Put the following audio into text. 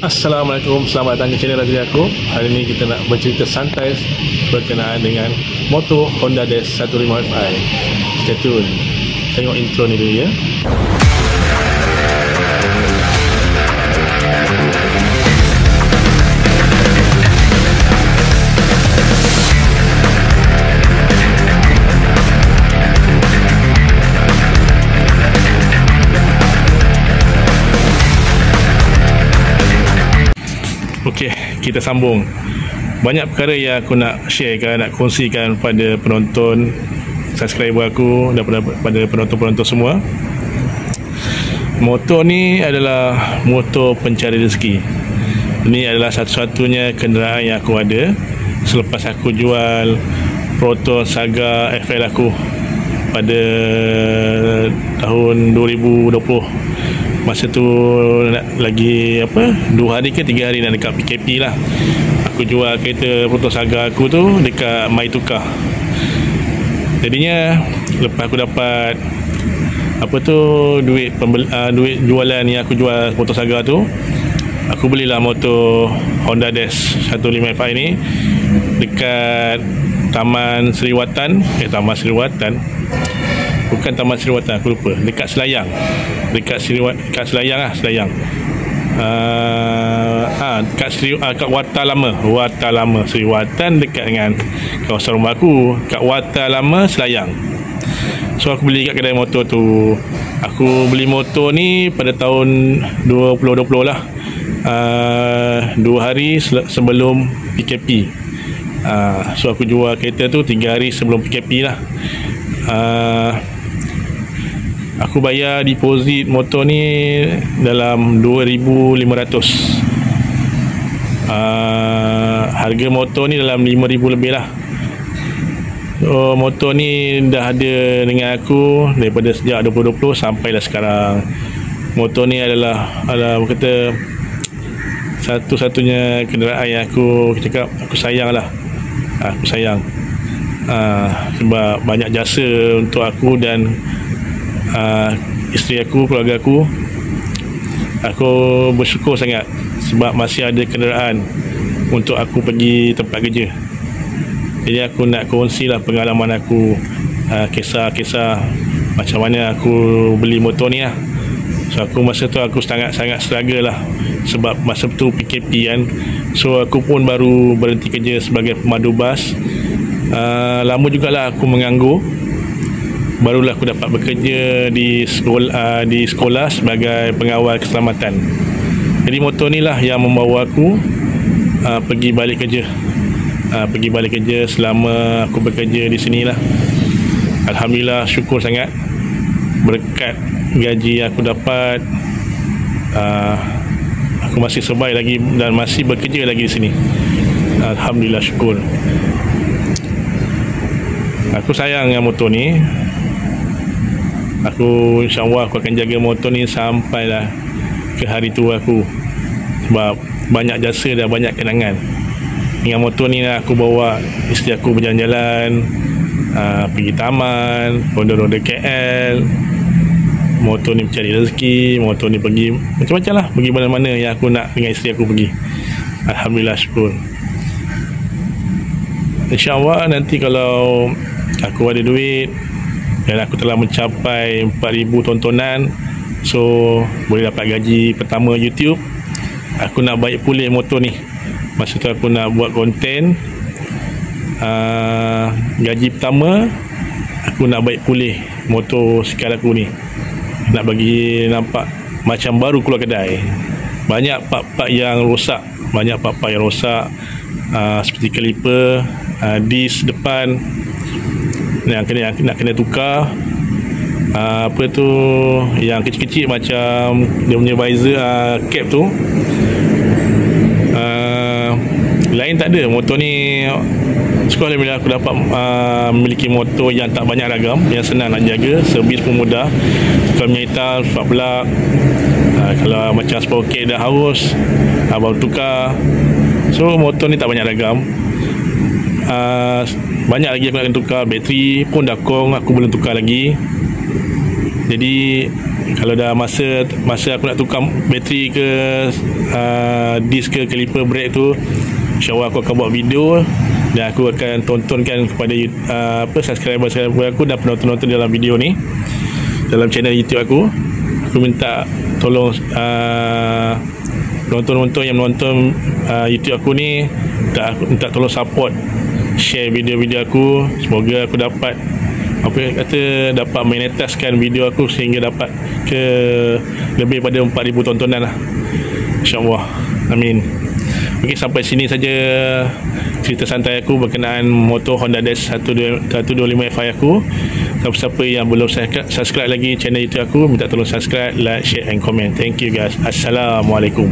Assalamualaikum, selamat datang ke channel Razali aku. Hari ini kita nak bercerita santai berkenaan dengan motor Honda Dash 150Fi. Stay tune. Tengok intro ni dulu ya. Okey, kita sambung. Banyak perkara yang aku nak sharekan, nak kongsikan pada penonton, subscriber aku dan pada penonton-penonton semua. Motor ni adalah motor pencari rezeki. Ini adalah satu-satunya kenderaan yang aku ada selepas aku jual Proton Saga FL aku pada tahun 2020. Masa tu lagi 2 hari ke 3 hari nak dekat PKP lah. Aku jual kereta Proton Saga aku tu dekat MyTukar. Jadinya lepas aku dapat duit jualan yang aku jual Proton Saga tu, aku belilah motor Honda Dash 150Fi ni dekat Taman Seri Watan. Bukan Taman Seri Watan, aku lupa. Dekat Selayang. Dekat Selayang lah, Selayang. Kat Wata Lama. Seri Watan dekat dengan kawasan rumah aku. Kat Wata Lama, Selayang. So aku beli kat kedai motor tu. Aku beli motor ni pada tahun 2020 lah. 2 hari sebelum PKP. So aku jual kereta tu 3 hari sebelum PKP lah. Aku bayar deposit motor ni dalam 2,500. Harga motor ni dalam 5,000 lebih lah. So, motor ni dah ada dengan aku daripada sejak 2020 sampailah sekarang. Motor ni adalah kata satu-satunya kenderaan yang aku sayang lah. Aku sayang sebab banyak jasa untuk aku dan isteri aku, keluarga aku. Aku bersyukur sangat sebab masih ada kenderaan untuk aku pergi tempat kerja. Jadi aku nak kongsilah pengalaman aku, kisah-kisah macam mana aku beli motor ni lah. So aku masa tu aku sangat-sangat struggle lah sebab masa tu PKP kan. So aku pun baru berhenti kerja sebagai pemandu bas. Lama jugalah aku menganggur. Barulah aku dapat bekerja di sekolah sebagai pengawal keselamatan. Jadi motor ni lah yang membawa aku pergi balik kerja. Selama aku bekerja di sini lah. Alhamdulillah, syukur sangat. Berkat gaji yang aku dapat, aku masih survive lagi dan masih bekerja lagi di sini. Alhamdulillah, syukur. Aku sayang dengan motor ni. Aku insyaAllah aku akan jaga motor ni sampailah ke hari tua aku. Sebab banyak jasa dan banyak kenangan. Dengan motor ni lah aku bawa isteri aku berjalan-jalan, pergi taman, ronda-ronda KL. Motor ni mencari rezeki. Motor ni pergi macam-macam lah, pergi mana-mana yang aku nak dengan isteri aku pergi. Alhamdulillah, syukur. InsyaAllah nanti kalau aku ada duit dan aku telah mencapai 4,000 tontonan, so boleh dapat gaji pertama YouTube, aku nak baik pulih motor ni. Masa tu aku nak buat konten, gaji pertama aku nak baik pulih motor sikal aku ni, nak bagi nampak macam baru keluar kedai. Banyak part-part yang rosak, seperti kaliper, disk depan yang nak kena tukar. Yang kecil-kecil macam dia punya visor, cap tu lain tak ada. Motor ni alhamdulillah aku dapat memiliki motor yang tak banyak ragam, yang senang nak jaga, servis pun mudah. Kalau hitam, spark plug, kalau macam sprocket dah haus, baru tukar. So motor ni tak banyak ragam. Banyak lagi aku nak tukar. Bateri pun dah kong, aku belum tukar lagi. Jadi Kalau dah masa aku nak tukar bateri ke disk ke kaliper brake tu, InsyaAllah aku akan buat video dan aku akan tontonkan kepada subscriber aku dan penonton-penonton dalam video ni, dalam channel YouTube aku. Aku minta tolong penonton-penonton yang menonton YouTube aku ni, minta tolong support, share video-video aku. Semoga aku dapat dapat monetiskan video aku sehingga dapat ke lebih pada 4,000 tontonan lah, InsyaAllah. Amin. Okey, sampai sini saja cerita santai aku berkenaan motor Honda Dash 125Fi aku. Siapa yang belum subscribe lagi channel YouTube aku, minta tolong subscribe, like, share and comment. Thank you guys. Assalamualaikum.